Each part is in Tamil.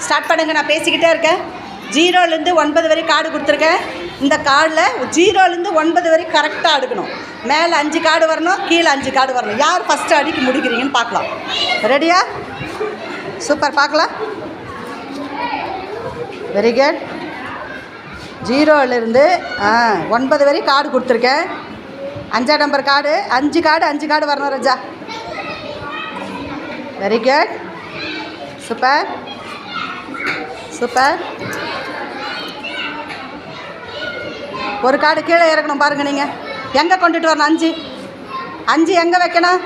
ஸ்டார்ட் பண்ணுங்க. நான் பேசிக்கிட்டே இருக்கேன். 0லேருந்து 9 வரை கார்டு கொடுத்துருக்கேன். இந்த கார்டில் 0லேருந்து 9 வரை கரெக்டாக அடுக்கணும். மேலே 5 கார்டு வரணும், கீழே 5 கார்டு வரணும். யார் ஃபஸ்ட்டு அடிக்க முடிக்கிறீங்கன்னு பார்க்கலாம். ரெடியா? சூப்பர், பார்க்கலாம். Very good. 0லேருந்து 9 வரை கார்டு கொடுத்துருக்கேன். 5ஆம் நம்பர் கார்டு, 5 கார்டு வரணும் Raja. Very good. Super super. ஒரு கார்டு கீழே இறக்கணும் பாருங்கள். நீங்கள் எங்கே கொண்டுட்டு வரணும்? 5 எங்கே வைக்கணும்?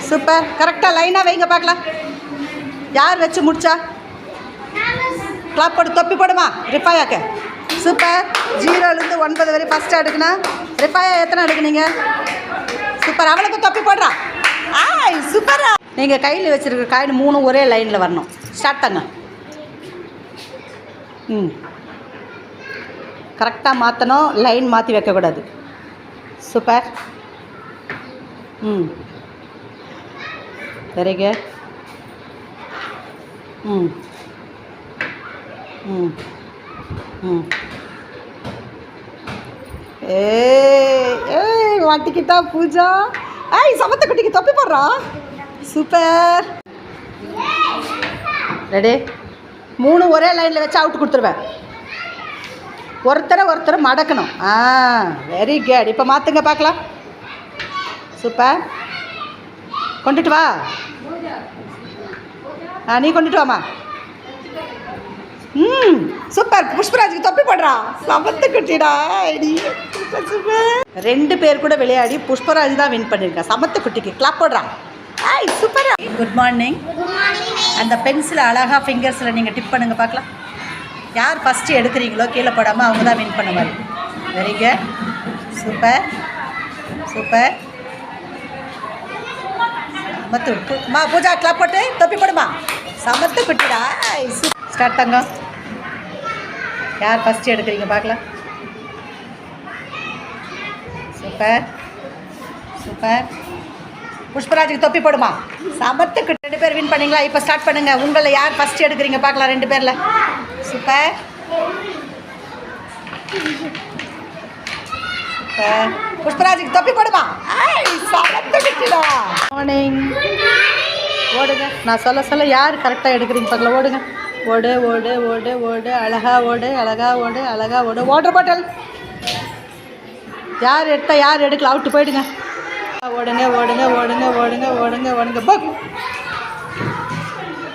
சூப்பர். கரெக்டாக லைனாக வைங்க பார்க்கலாம். யார் வச்சு முடிச்சா? கிளாப் போட்டு தொப்பி போடுமா ரிஃபாயாக்கு. சூப்பர். 0லேருந்து 9 வரை ஃபஸ்ட்டு எடுக்குனா ரிஃபாயா எத்தனை எடுக்குனீங்க? சூப்பர். அவளுக்கு தொப்பி போடுறா. சூப்பரா. நீங்கள் கையில் வச்சுருக்கிற காயின் 3 ஒரே லைனில் வரணும். ஸ்டார்ட் பண்ண. கரெக்டாக மாற்றணும். லைன் மாற்றி வைக்கக்கூடாது. சூப்பர். Very good. மாட்டிக்கிட்டா பூஜா. சமத்த குட்டிக்கு தொப்பி போடுறா. சூப்பர். ரெடி? 3 ஒரே லைனில் வச்சு அவுட் கொடுத்துருவேன். ஒருத்தரை மடக்கணும். Very good. இப்போ மாற்றுங்க பார்க்கலாம். சூப்பர். கொண்டுட்டு வா. நீ கொண்டுட்டு வாமா. சூப்பர். புஷ்பராஜுக்கு தொப்பி போடுறா. சமத்து குட்டிடா. சூப்பர். 2 பேர் கூட விளையாடி புஷ்பராஜ் தான் வின் பண்ணியிருக்கேன். சமத்து குட்டிக்கு கிளாப் போடுறான். சூப்பர். Good morning. அந்த பென்சில் அழகாக ஃபிங்கர்ஸில் நீங்கள் டிப் பண்ணுங்கள் பார்க்கலாம். யார் ஃபஸ்ட்டு எடுக்கிறீங்களோ கீழே போடாமல் அவங்க தான் வின் பண்ண மாதிரி. Very good. Super super. Pooja clap போட்டு தொப்பி போடுமா. சமத்து குட்டிடா. ஸ்டார்ட் தங்க. யார் ஃபஸ்ட்டு எடுக்கிறீங்க பார்க்கலாம். Super super. புஷ்பராஜுக்கு தொப்பி போடுமா. சமத்துக்கு 2 பேர் வின் பண்ணிங்களா. இப்போ ஸ்டார்ட் பண்ணுங்கள். உங்களில் யார் ஃபஸ்ட்டு எடுக்கிறீங்க பார்க்கலாம். 2 பேரில். Super super. புஷ்பராஜுக்கு தொப்பி போடுமா. மார்னிங். ஓடுங்க. நான் சொல்ல யார் கரெக்டாக எடுக்கிறீங்க பார்க்கலாம். ஓடுங்க. ஓடு ஓடு ஓடு ஓடு. அழகா ஓடு அழகா ஓடு அழகா ஓடு. வாட்டர் பாட்டில் யார் எடுத்தால் யார் எடுக்கல அவுட்டு போயிடுங்க. ஓடுங்க ஓடுங்க ஓடுங்க ஓடுங்க ஓடுங்க ஓடுங்க. புக்.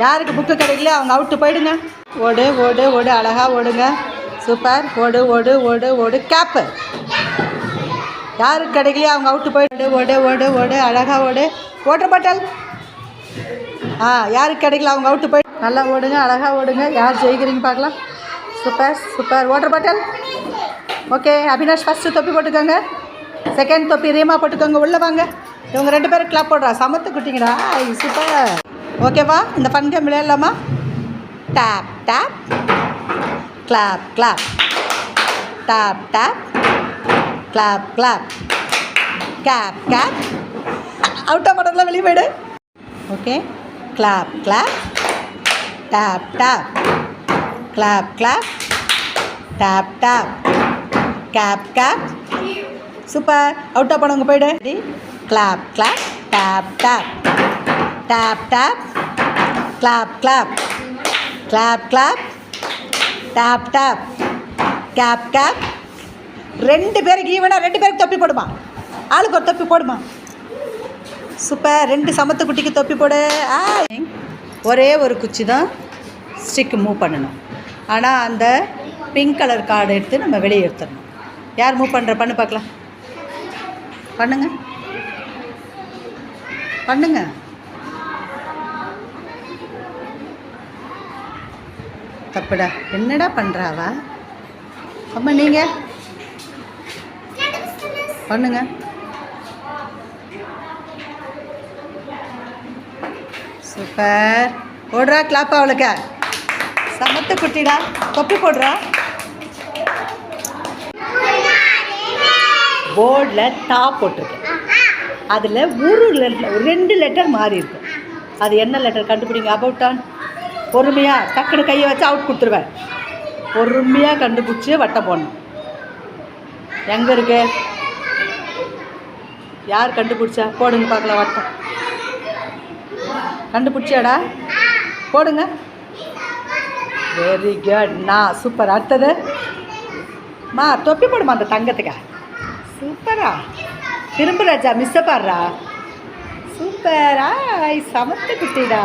யாருக்கு புக்கு கிடைக்கல அவங்க அவுட்டு போயிடுங்க. ஓடு ஓடு ஓடு அழகா ஓடுங்க. சூப்பர். ஓடு ஓடு ஓடு ஓடு. கேப்பு. யாருக்கு கிடைக்கலையே அவங்க அவுட்டு போயிடு. ஓடு ஓடு ஓடு அழகா ஓடு. வாட்டர் பாட்டில் யாருக்கு கிடைக்கல அவங்க அவுட்டு போயிடு. நல்லா ஓடுங்க அழகா ஓடுங்க. யார் ஜெயிக்கிறீங்க பார்க்கலாம். Super super. Water bottle. Okay. Abinash first தொப்பி போட்டுக்கோங்க. செகண்ட் தொப்பி ரீமா போட்டுக்கோங்க. உள்ளே வாங்க. இவங்க 2 பேரும் கிளாப் போடுறா. சமத்து குட்டிங்கடா. சூப்பர். ஓகேவா? இந்த ஃபன் கேம் விளையாடலாமா? Tap tap clap clap. Tap tap clap clap. Gap gap. அவுட்டாக போடுறதுலாம் வெளியே போயிடு. Okay. Clap clap. Tap tap clap clap. Tap tap gap gap. Super. அவுட்டாக போனவங்க போய்டு. Clap clap. Tap tap tap tap clap clap. Clap clap. Tap tap gap gap. 2 பேருக்கு ஈவனாக 2 பேருக்கு தொப்பி போடுமா. ஆளுக்கு ஒரு தொப்பி போடுமா. சூப்பர். 2 சமத்து குட்டிக்கு தொப்பி போடு. ஒரே ஒரு குச்சி தான் ஸ்டிக்கு மூவ் பண்ணணும். ஆனால் அந்த பிங்க் கலர் கார்டு எடுத்து நம்ம வெளியே எடுத்துடணும். யார் மூவ் பண்ணுற பண்ணு பார்க்கலாம். பண்ணுங்க பண்ணுங்க. தப்புடா. என்னடா பண்ணுறாவா. அம்மா நீங்கள் பண்ணுங்க. சூப்பர். ஓடுறா. கிளாப். அவளுக்கு சமத்து குட்டிடா. தொப்பி போடுறா. போர்டில் டா போட்டிருக்கேன். அதில் 2 லெட்டர் மாறி இருக்கும். அது என்ன லெட்டர் கண்டுபிடிங்க. About turn. பொறுமையாக டக்குன்னு கையை வச்சு அவுட் கொடுத்துருவேன். பொறுமையாக கண்டுபிடிச்சி வட்டம் போடணும். எங்கே இருக்கு? யார் கண்டுபிடிச்சா? போடுங்க பார்க்கலாம் வட்டம். கண்டுபிடிச்சாடா? போடுங்க. Very good. நான் சூப்பர். அடுத்தது மா தொப்பி போடுமா அந்த தங்கத்துக்கா. சூப்பரா. திரும்ப ராஜா மிஸ்ஸை பாடுறா. சூப்பரா. சமத்து குட்டிடா.